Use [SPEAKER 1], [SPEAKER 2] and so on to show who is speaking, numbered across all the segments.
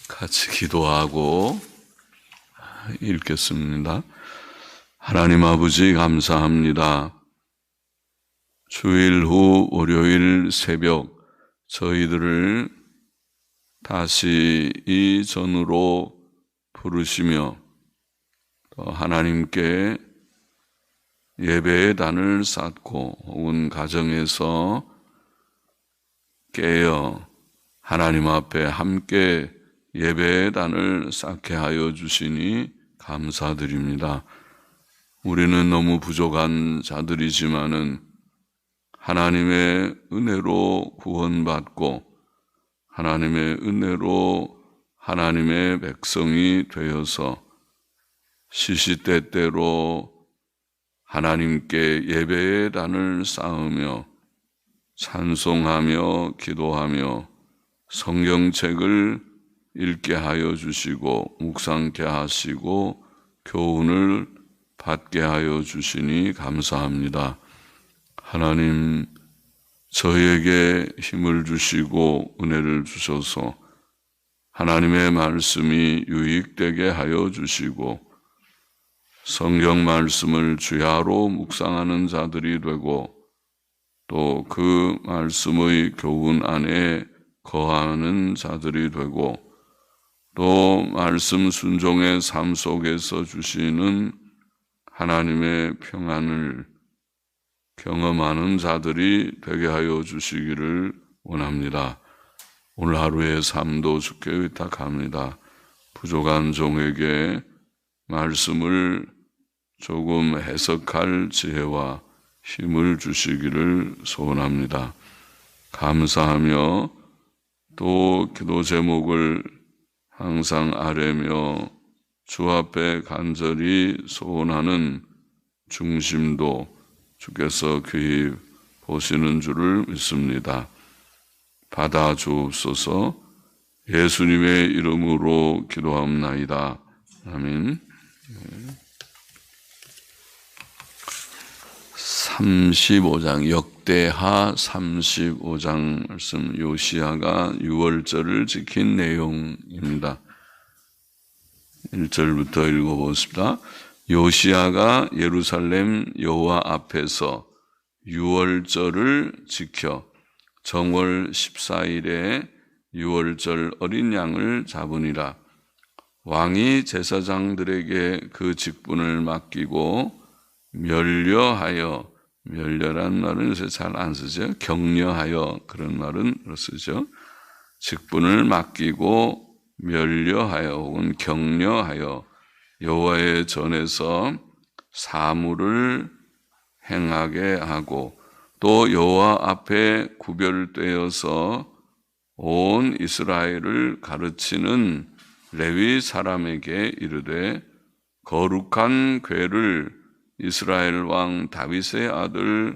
[SPEAKER 1] 같이 기도하고 읽겠습니다. 하나님 아버지 감사합니다. 주일 후 월요일 새벽 저희들을 다시 이 전으로 부르시며 또 하나님께 예배의 단을 쌓고 혹은 가정에서 깨어 하나님 앞에 함께 예배의 단을 쌓게 하여 주시니 감사드립니다. 우리는 너무 부족한 자들이지만은 하나님의 은혜로 구원받고 하나님의 은혜로 하나님의 백성이 되어서 시시때때로 하나님께 예배의 단을 쌓으며 찬송하며 기도하며 성경책을 읽게 하여 주시고 묵상케 하시고 교훈을 받게 하여 주시니 감사합니다. 하나님, 저희에게 힘을 주시고 은혜를 주셔서 하나님의 말씀이 유익되게 하여 주시고 성경 말씀을 주야로 묵상하는 자들이 되고 또 그 말씀의 교훈 안에 거하는 자들이 되고 또 말씀 순종의 삶 속에서 주시는 하나님의 평안을 경험하는 자들이 되게 하여 주시기를 원합니다. 오늘 하루의 삶도 주께 의탁합니다. 부족한 종에게 말씀을 조금 해석할 지혜와 힘을 주시기를 소원합니다. 감사하며 또 기도 제목을 항상 아뢰며 주 앞에 간절히 소원하는 중심도 주께서 귀히 보시는 줄을 믿습니다. 받아 주옵소서. 예수님의 이름으로 기도합나이다. 아멘. 35장 역대하 35장 말씀, 요시야가 유월절을 지킨 내용입니다. 1절부터 읽어보겠습니다. 요시야가 예루살렘 여호와 앞에서 유월절을 지켜 정월 14일에 유월절 어린 양을 잡으니라. 왕이 제사장들에게 그 직분을 맡기고 면려하여, 면려란 말은 요새 잘 안 쓰죠. 격려하여, 그런 말은 쓰죠. 직분을 맡기고 면려하여 혹은 격려하여 여호와의 전에서 사물을 행하게 하고 또 여호와 앞에 구별되어서 온 이스라엘을 가르치는 레위 사람에게 이르되 거룩한 궤를 이스라엘 왕 다윗의 아들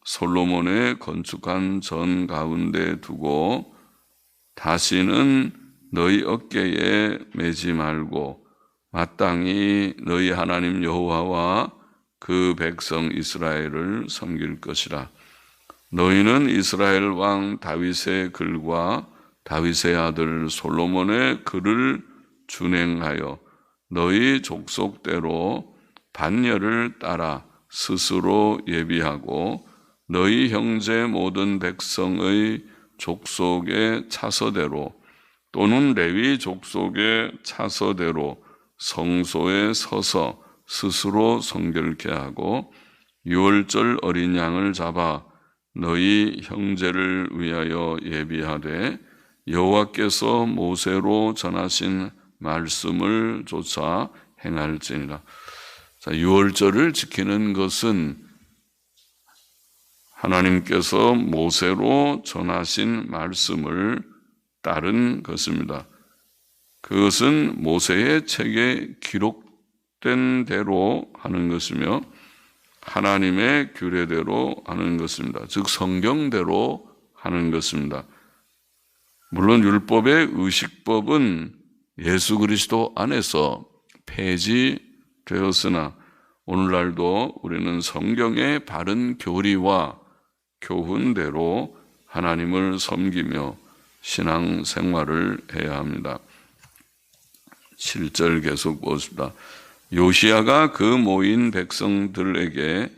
[SPEAKER 1] 솔로몬의 건축한 전 가운데 두고 다시는 너희 어깨에 매지 말고 마땅히 너희 하나님 여호와와 그 백성 이스라엘을 섬길 것이라. 너희는 이스라엘 왕 다윗의 글과 다윗의 아들 솔로몬의 글을 준행하여 너희 족속대로 반열을 따라 스스로 예비하고 너희 형제 모든 백성의 족속의 차서대로 또는 레위 족속의 차서대로 성소에 서서 스스로 성결케 하고 유월절 어린 양을 잡아 너희 형제를 위하여 예비하되 여호와께서 모세로 전하신 말씀을 조차 행할지니라. 자, 유월절을 지키는 것은 하나님께서 모세로 전하신 말씀을 따른 것입니다. 그것은 모세의 책에 기록된 대로 하는 것이며 하나님의 규례대로 하는 것입니다. 즉 성경대로 하는 것입니다. 물론 율법의 의식법은 예수 그리스도 안에서 폐지되었으나 오늘날도 우리는 성경의 바른 교리와 교훈대로 하나님을 섬기며 신앙생활을 해야 합니다. 7절 계속 보십니다. 요시야가 그 모인 백성들에게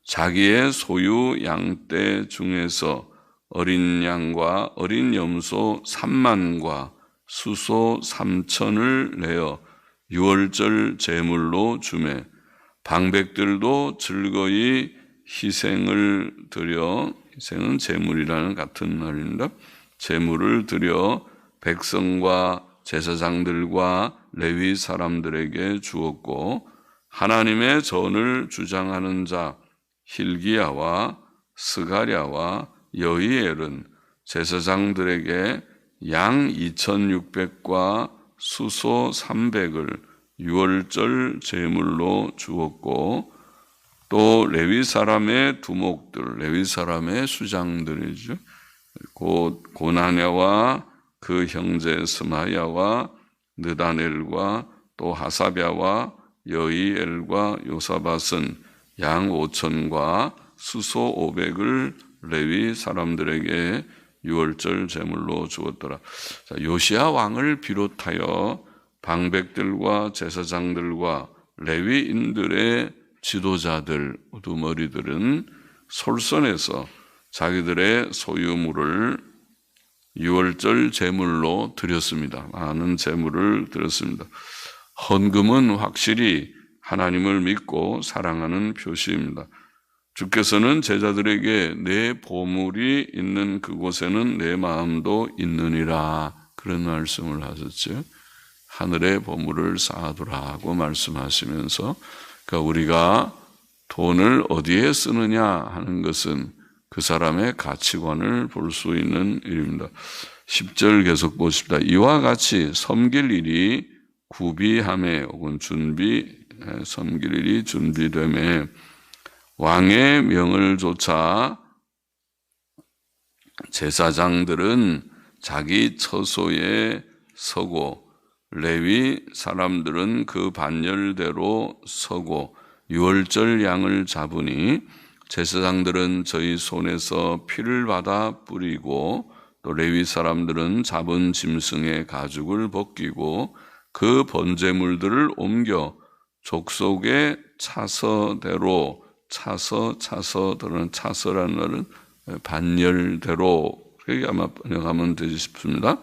[SPEAKER 1] 자기의 소유 양떼 중에서 어린 양과 어린 염소 3만과 수소 3천을 내어 유월절 제물로 주매 방백들도 즐거이 희생을 드려, 희생은 제물이라는 같은 말입니다. 제물을 드려 백성과 제사장들과 레위 사람들에게 주었고 하나님의 전을 주장하는 자 hil기야와 스가랴와 여히엘은 제사장들에게 양 2,600과 수소 300을 유월절 제물로 주었고 또 레위 사람의 두목들, 레위 사람의 수장들이죠. 고나냐와 그 형제 스마야와 느다넬과 또 하사랴와 여히엘과 요사밧은 양 5천과 수소 500을 레위 사람들에게 유월절 제물로 주었더라. 자, 요시야 왕을 비롯하여 방백들과 제사장들과 레위인들의 지도자들, 우두머리들은 솔선해서 자기들의 소유물을 유월절 제물로 드렸습니다. 많은 제물을 드렸습니다. 헌금은 확실히 하나님을 믿고 사랑하는 표시입니다. 주께서는 제자들에게 내 보물이 있는 그곳에는 내 마음도 있느니라 그런 말씀을 하셨죠. 하늘의 보물을 쌓아두라고 말씀하시면서 그러니까 우리가 돈을 어디에 쓰느냐 하는 것은 그 사람의 가치관을 볼 수 있는 일입니다. 10절 계속 보십니다. 이와 같이 섬길 일이 구비함에 혹은 섬길 일이 준비됨에 왕의 명을 조차 제사장들은 자기 처소에 서고 레위 사람들은 그 반열대로 서고 유월절 양을 잡으니 제사장들은 저희 손에서 피를 받아 뿌리고 또 레위 사람들은 잡은 짐승의 가죽을 벗기고 그 번제물들을 옮겨 족속의 차서대로 차서들은 차서라는 말은 반열대로 그렇게 아마 번역하면 되지 싶습니다.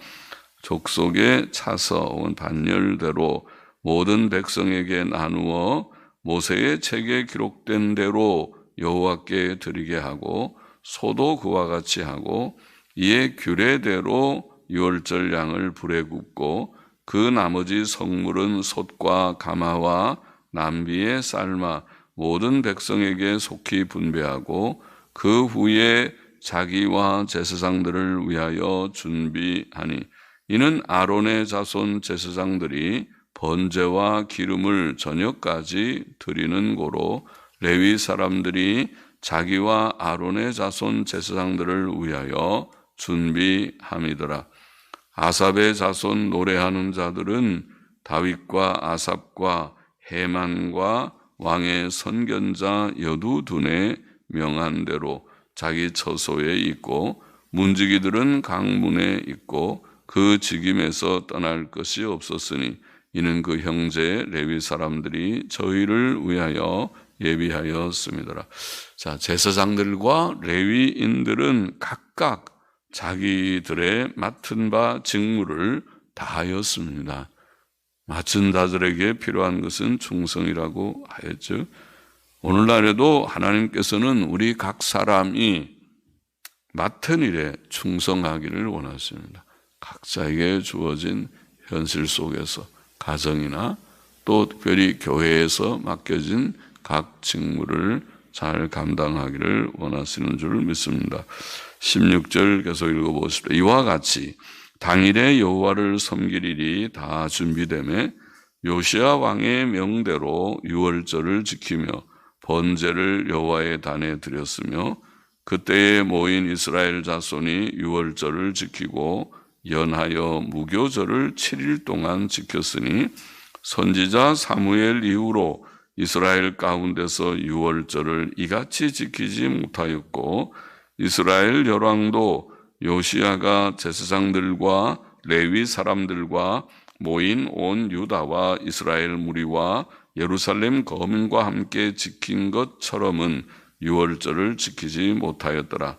[SPEAKER 1] 족속의 차서 혹은 반열대로 모든 백성에게 나누어 모세의 책에 기록된 대로 여호와께 드리게 하고 소도 그와 같이 하고 이에 규례대로 유월절 양을 불에 굽고 그 나머지 성물은 솥과 가마와 남비에 삶아 모든 백성에게 속히 분배하고 그 후에 자기와 제사장들을 위하여 준비하니 이는 아론의 자손 제사장들이 번제와 기름을 저녁까지 드리는 고로 레위 사람들이 자기와 아론의 자손 제사장들을 위하여 준비함이더라. 아삽의 자손 노래하는 자들은 다윗과 아삽과 헤만과 왕의 선견자 여두둔의 명한 대로 자기 처소에 있고 문지기들은 강문에 있고 그 직임에서 떠날 것이 없었으니 이는 그 형제 레위 사람들이 저희를 위하여 예비하였음이더라. 자, 제사장들과 레위인들은 각각 자기들의 맡은 바 직무를 다하였습니다. 맡은 자들에게 필요한 것은 충성이라고 하였죠. 오늘날에도 하나님께서는 우리 각 사람이 맡은 일에 충성하기를 원하십니다. 각자에게 주어진 현실 속에서 가정이나 또 특별히 교회에서 맡겨진 각 직무를 잘 감당하기를 원하시는 줄 믿습니다. 16절 계속 읽어보십시오. 이와 같이 당일에 여호와를 섬길 일이 다 준비되매 요시야 왕의 명대로 유월절을 지키며 번제를 여호와의 단에 드렸으며 그때에 모인 이스라엘 자손이 유월절을 지키고 연하여 무교절을 7일 동안 지켰으니 선지자 사무엘 이후로 이스라엘 가운데서 유월절을 이같이 지키지 못하였고 이스라엘 열왕도 요시야가 제사장들과 레위 사람들과 모인 온 유다와 이스라엘 무리와 예루살렘 거민과 함께 지킨 것처럼은 유월절을 지키지 못하였더라.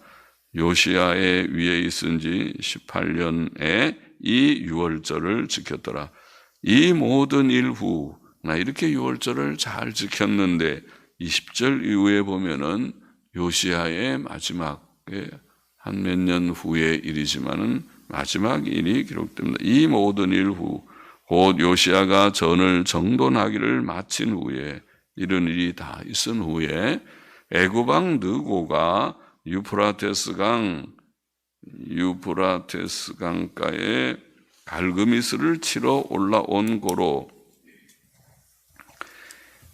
[SPEAKER 1] 요시야의 위에 있은 지 18년에 이 유월절을 지켰더라. 이 모든 일 후, 나 이렇게 유월절을 잘 지켰는데 20절 이후에 보면은 요시야의 마지막에 한 몇 년 후의 일이지만은 마지막 일이 기록됩니다. 이 모든 일 후, 곧 요시야가 전을 정돈하기를 마친 후에 이런 일이 다 있은 후에 애굽 왕 느고가 유프라테스 강가에 갈그미스를 치러 올라온 고로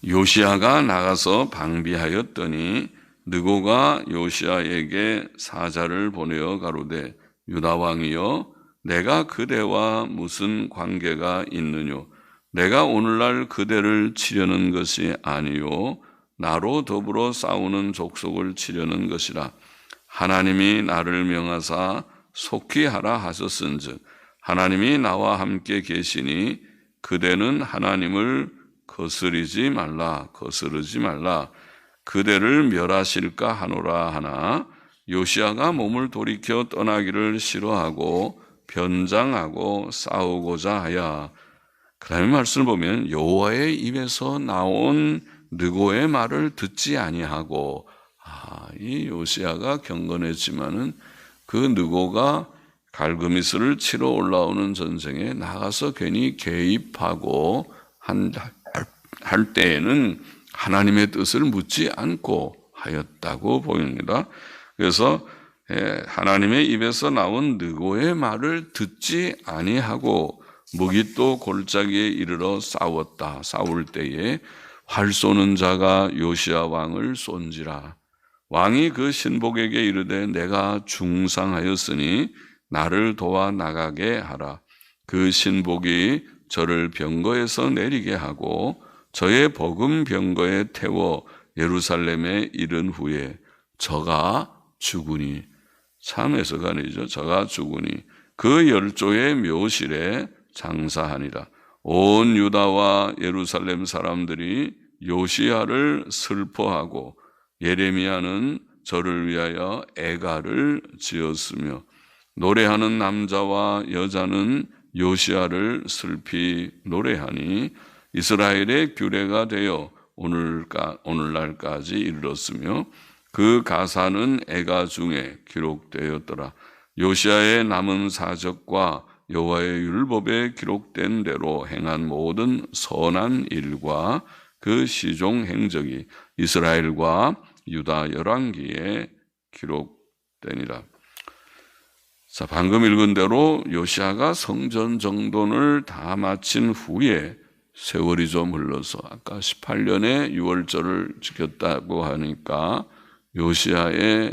[SPEAKER 1] 요시야가 나가서 방비하였더니 느고가 요시야에게 사자를 보내어 가로되 유다 왕이여 내가 그대와 무슨 관계가 있느뇨? 내가 오늘날 그대를 치려는 것이 아니요 나로 더불어 싸우는 족속을 치려는 것이라. 하나님이 나를 명하사 속히 하라 하셨은즉 하나님이 나와 함께 계시니 그대는 하나님을 거스르지 말라. 그대를 멸하실까 하노라 하나 요시야가 몸을 돌이켜 떠나기를 싫어하고 변장하고 싸우고자 하여. 그 다음에 말씀을 보면 여호와의 입에서 나온 느고의 말을 듣지 아니하고, 이 요시야가 경건했지만은 그 느고가 갈그미스를 치러 올라오는 전쟁에 나가서 괜히 개입하고 할 때에는 하나님의 뜻을 묻지 않고 하였다고 보입니다. 그래서 하나님의 입에서 나온 느고의 말을 듣지 아니하고 무깃도 골짜기에 이르러 싸웠다. 싸울 때에 활 쏘는 자가 요시야 왕을 쏜지라. 왕이 그 신복에게 이르되 내가 중상하였으니 나를 도와 나가게 하라. 그 신복이 저를 병거에서 내리게 하고 저의 복음 병거에 태워 예루살렘에 이른 후에 저가 죽으니, 참 해석하니죠. 저가 죽으니 그 열조의 묘실에 장사하니라. 온 유다와 예루살렘 사람들이 요시야를 슬퍼하고 예레미야는 저를 위하여 애가를 지었으며 노래하는 남자와 여자는 요시야를 슬피 노래하니 이스라엘의 규례가 되어 오늘날까지 이르렀으며 그 가사는 애가 중에 기록되었더라. 요시야의 남은 사적과 여호와의 율법에 기록된 대로 행한 모든 선한 일과 그 시종 행적이 이스라엘과 유다 열왕기에 기록되니라. 자, 방금 읽은 대로 요시야가 성전 정돈을 다 마친 후에 세월이 좀 흘러서 아까 18년에 유월절을 지켰다고 하니까 요시야는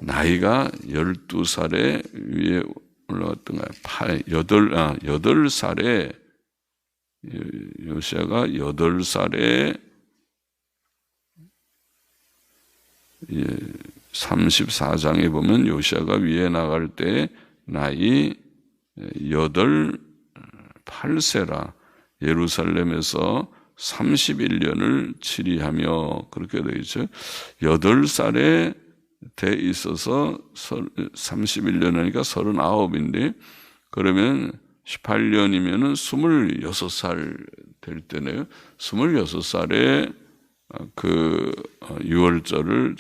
[SPEAKER 1] 나이가 12살에 위에 올라갔던가요? 8살에 요시야가 8살에 34장에 보면 요시야가 위에 나갈 때 나이 8세라 예루살렘에서 31년을 치리하며 그렇게 되어 있죠. 8살에 돼 있어서 31년 하니까 39인데 그러면 18년이면은 26살 될 때네요. 26살에 그 유월절을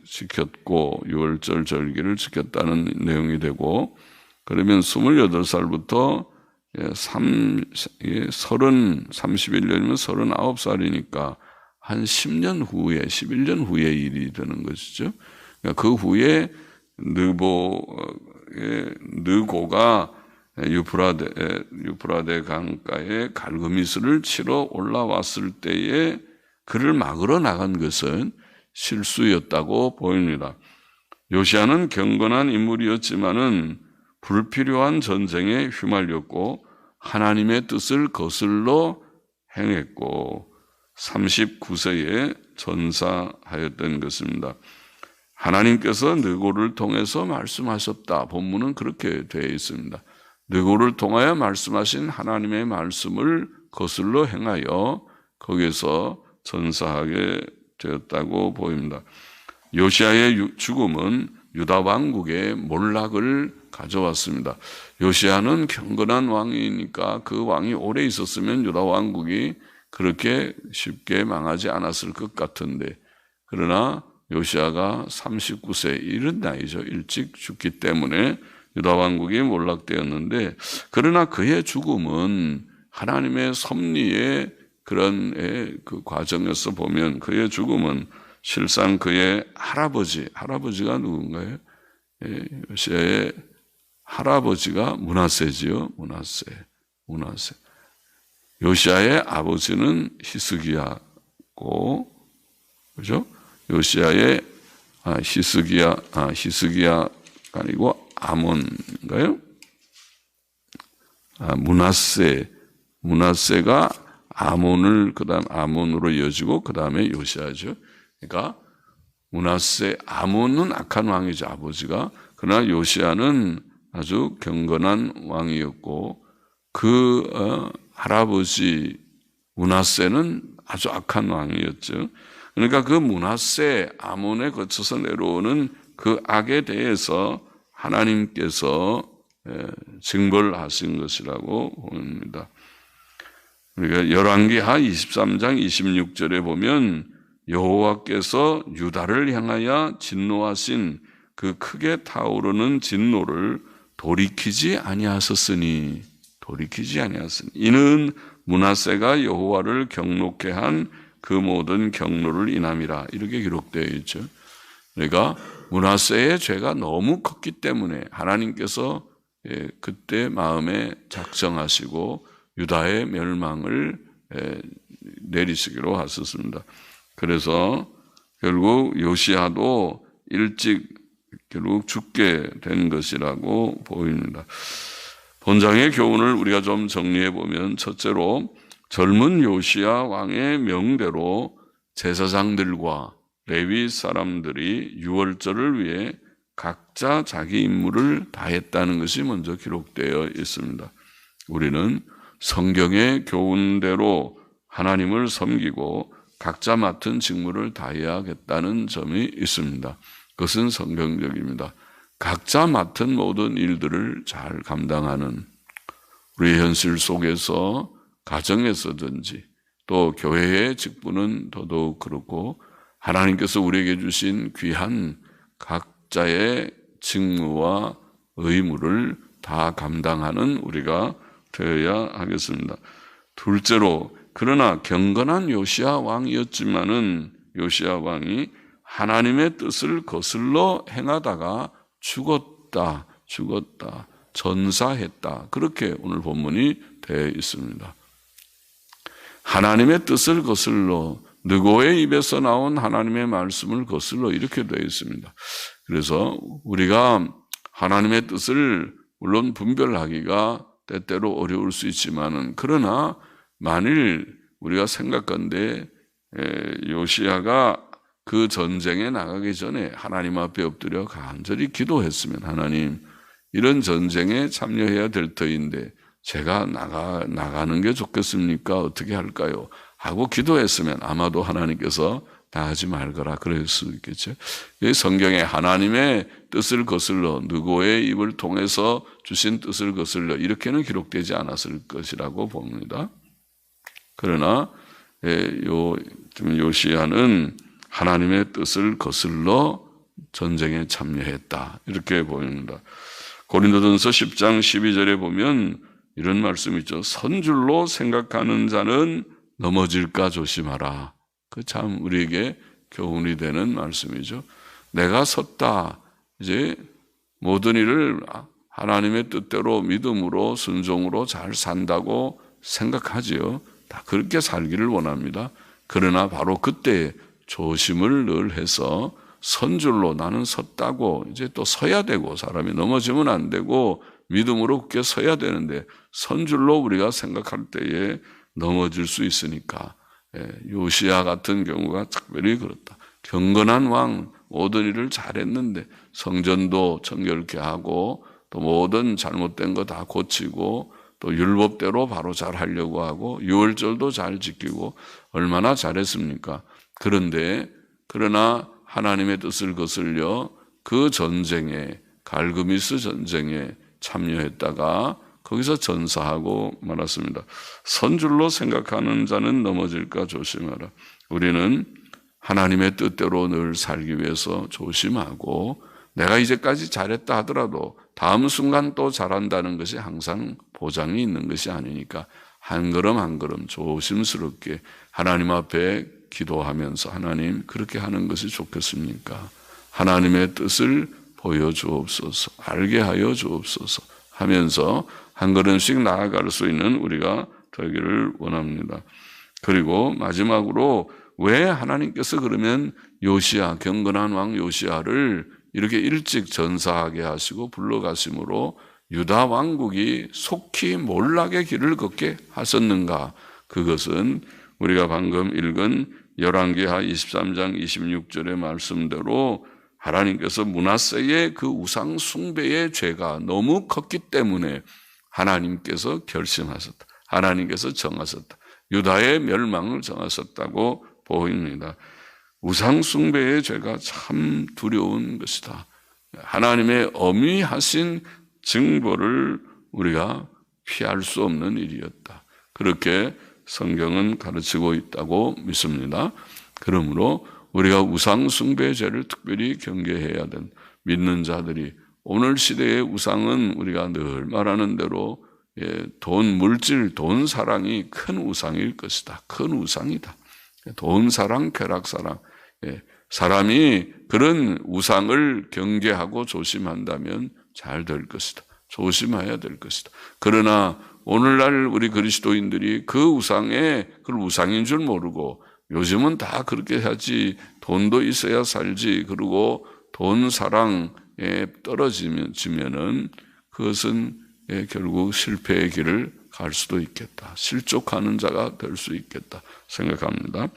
[SPEAKER 1] 지켰고 유월절 절기를 지켰다는 내용이 되고, 그러면 28살부터 31년이면 39살이니까 한 10년 후에 11년 후에 일이 되는 것이죠. 그러니까 그 후에 느고가 유프라데 강가에 갈그미스를 치러 올라왔을 때에 그를 막으러 나간 것은 실수였다고 보입니다. 요시야는 경건한 인물이었지만은 불필요한 전쟁에 휘말렸고 하나님의 뜻을 거슬러 행했고 39세에 전사하였던 것입니다. 하나님께서 느고를 통해서 말씀하셨다. 본문은 그렇게 되어 있습니다. 느고를 통하여 말씀하신 하나님의 말씀을 거슬러 행하여 거기서 전사하게 되었다고 보입니다. 요시야의 죽음은 유다 왕국의 몰락을 가져왔습니다. 요시야는 경건한 왕이니까 그 왕이 오래 있었으면 유다 왕국이 그렇게 쉽게 망하지 않았을 것 같은데, 그러나 요시야가 39세 이른 나이죠. 일찍 죽기 때문에 유다 왕국이 몰락되었는데, 그러나 그의 죽음은 하나님의 섭리의 그런 그 과정에서 보면 그의 죽음은 실상 그의 할아버지가 누군가요? 요시야의 할아버지가 므낫세지요. 므낫세. 요시야의 아버지는 히스기야고, 그죠? 요시야의 히스기야가 아니고 아몬인가요? 므낫세가 아몬을 그다음 아몬으로 이어지고 그다음에 요시야죠. 그러니까 아몬은 악한 왕이죠, 아버지가. 그러나 요시야는 아주 경건한 왕이었고, 그 할아버지 므낫세는 아주 악한 왕이었죠. 그러니까 그 므낫세 아몬에 거쳐서 내려오는 그 악에 대해서 하나님께서 징벌하신 것이라고 봅니다. 우리가 열왕기하 23장 26절에 보면 여호와께서 유다를 향하여 진노하신 그 크게 타오르는 진노를 돌이키지 아니하셨으니 이는 므낫세가 여호와를 경노케 한 그 모든 경로를 인함이라, 이렇게 기록되어 있죠. 그러니까 므낫세의 죄가 너무 컸기 때문에 하나님께서 그때 마음에 작정하시고 유다의 멸망을 내리시기로 하셨습니다. 그래서 결국 요시야도 일찍 결국 죽게 된 것이라고 보입니다. 본장의 교훈을 우리가 좀 정리해 보면, 첫째로 젊은 요시야 왕의 명대로 제사장들과 레위 사람들이 유월절을 위해 각자 자기 임무를 다했다는 것이 먼저 기록되어 있습니다. 우리는 성경의 교훈대로 하나님을 섬기고 각자 맡은 직무를 다해야겠다는 점이 있습니다. 그것은 성경적입니다. 각자 맡은 모든 일들을 잘 감당하는, 우리의 현실 속에서 가정에서든지 또 교회의 직분은 더더욱 그렇고, 하나님께서 우리에게 주신 귀한 각자의 직무와 의무를 다 감당하는 우리가 되어야 하겠습니다. 둘째로, 그러나 경건한 요시야 왕이었지만은 요시야 왕이 하나님의 뜻을 거슬러 행하다가 죽었다, 전사했다, 그렇게 오늘 본문이 되어 있습니다. 하나님의 뜻을 거슬러, 느고의 입에서 나온 하나님의 말씀을 거슬러, 이렇게 되어 있습니다. 그래서 우리가 하나님의 뜻을 물론 분별하기가 때때로 어려울 수 있지만은, 그러나 만일 우리가 생각한데 요시야가 그 전쟁에 나가기 전에 하나님 앞에 엎드려 간절히 기도했으면, 하나님, 이런 전쟁에 참여해야 될 터인데 제가 나가는 게 좋겠습니까? 어떻게 할까요? 하고 기도했으면 아마도 하나님께서 다 하지 말거라 그럴 수 있겠죠. 성경에 하나님의 뜻을 거슬러, 느고의 입을 통해서 주신 뜻을 거슬러, 이렇게는 기록되지 않았을 것이라고 봅니다. 그러나 요시야는 하나님의 뜻을 거슬러 전쟁에 참여했다, 이렇게 보입니다. 고린도전서 10장 12절에 보면 이런 말씀이 있죠. 선줄로 생각하는 자는 넘어질까 조심하라. 그 참 우리에게 교훈이 되는 말씀이죠. 내가 섰다, 이제 모든 일을 하나님의 뜻대로 믿음으로 순종으로 잘 산다고 생각하지요. 다 그렇게 살기를 원합니다. 그러나 바로 그때 조심을 늘 해서 선줄로 나는 섰다고 이제 또 서야 되고, 사람이 넘어지면 안 되고 믿음으로 굳게 서야 되는데 선줄로 우리가 생각할 때에 넘어질 수 있으니까, 요시야 같은 경우가 특별히 그렇다. 경건한 왕, 모든 일을 잘했는데 성전도 정결케 하고 또 모든 잘못된 거 다 고치고 또 율법대로 바로 잘 하려고 하고 유월절도 잘 지키고 얼마나 잘했습니까? 그러나 하나님의 뜻을 거슬려 그 전쟁에, 갈그미스 전쟁에 참여했다가 거기서 전사하고 말았습니다. 선줄로 생각하는 자는 넘어질까 조심하라. 우리는 하나님의 뜻대로 늘 살기 위해서 조심하고 내가 이제까지 잘했다 하더라도 다음 순간 또 잘한다는 것이 항상 보장이 있는 것이 아니니까 한 걸음 한 걸음 조심스럽게 하나님 앞에 기도하면서 하나님 그렇게 하는 것이 좋겠습니까? 하나님의 뜻을 보여주옵소서, 알게 하여 주옵소서 하면서 한 걸음씩 나아갈 수 있는 우리가 되기를 원합니다. 그리고 마지막으로 왜 하나님께서 그러면 요시야, 경건한 왕 요시야를 이렇게 일찍 전사하게 하시고 불러가심으로 유다 왕국이 속히 몰락의 길을 걷게 하셨는가? 그것은 우리가 방금 읽은 열왕기하 23장 26절의 말씀대로 하나님께서 므낫세의 그 우상 숭배의 죄가 너무 컸기 때문에 하나님께서 결심하셨다. 하나님께서 정하셨다. 유다의 멸망을 정하셨다고 보입니다. 우상 숭배의 죄가 참 두려운 것이다. 하나님의 엄위하신 징벌을 우리가 피할 수 없는 일이었다. 그렇게 성경은 가르치고 있다고 믿습니다. 그러므로 우리가 우상 숭배의 죄를 특별히 경계해야 된 믿는 자들이 오늘 시대의 우상은 우리가 늘 말하는 대로 돈, 물질, 돈 사랑이 큰 우상일 것이다. 큰 우상이다. 돈 사랑, 쾌락 사랑. 사람이 그런 우상을 경계하고 조심한다면 잘 될 것이다. 조심해야 될 것이다. 그러나 오늘날 우리 그리스도인들이 그 우상에 그걸 우상인 줄 모르고 요즘은 다 그렇게 하지 돈도 있어야 살지 그러고 돈 사랑에 떨어지면은 그것은 결국 실패의 길을 갈 수도 있겠다. 실족하는 자가 될 수 있겠다 생각합니다.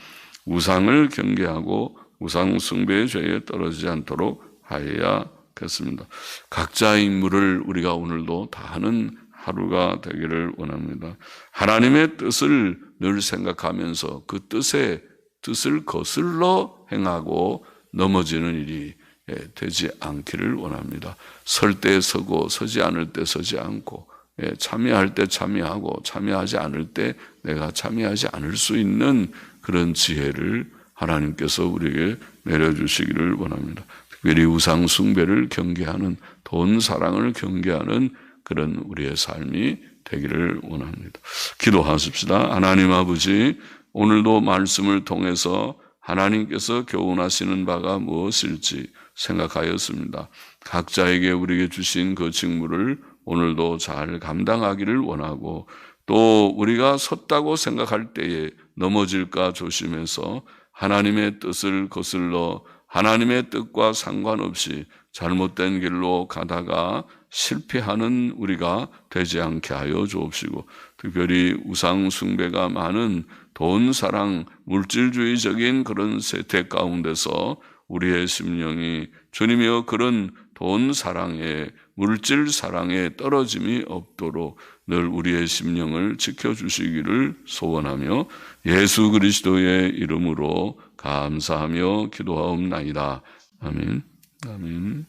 [SPEAKER 1] 우상을 경계하고 우상 숭배의 죄에 떨어지지 않도록 하여야겠습니다. 각자의 임무를 우리가 오늘도 다하는 하루가 되기를 원합니다. 하나님의 뜻을 늘 생각하면서 그 뜻을 거슬러 행하고 넘어지는 일이 되지 않기를 원합니다. 설 때 서고 서지 않을 때 서지 않고 참여할 때 참여하고 참여하지 않을 때 내가 참여하지 않을 수 있는 그런 지혜를 하나님께서 우리에게 내려주시기를 원합니다. 특별히 우상 숭배를 경계하는 돈 사랑을 경계하는 그런 우리의 삶이 되기를 원합니다. 기도하십시다. 하나님 아버지, 오늘도 말씀을 통해서 하나님께서 교훈하시는 바가 무엇일지 생각하였습니다. 각자에게 우리에게 주신 그 직무를 오늘도 잘 감당하기를 원하고 또 우리가 섰다고 생각할 때에 넘어질까 조심해서 하나님의 뜻을 거슬러 하나님의 뜻과 상관없이 잘못된 길로 가다가 실패하는 우리가 되지 않게 하여 주옵시고 특별히 우상 숭배가 많은 돈 사랑, 물질주의적인 그런 세태 가운데서 우리의 심령이 주님이여 그런 돈 사랑에 물질 사랑에 떨어짐이 없도록 늘 우리의 심령을 지켜주시기를 소원하며 예수 그리스도의 이름으로 감사하며 기도하옵나이다. 아멘. 아멘.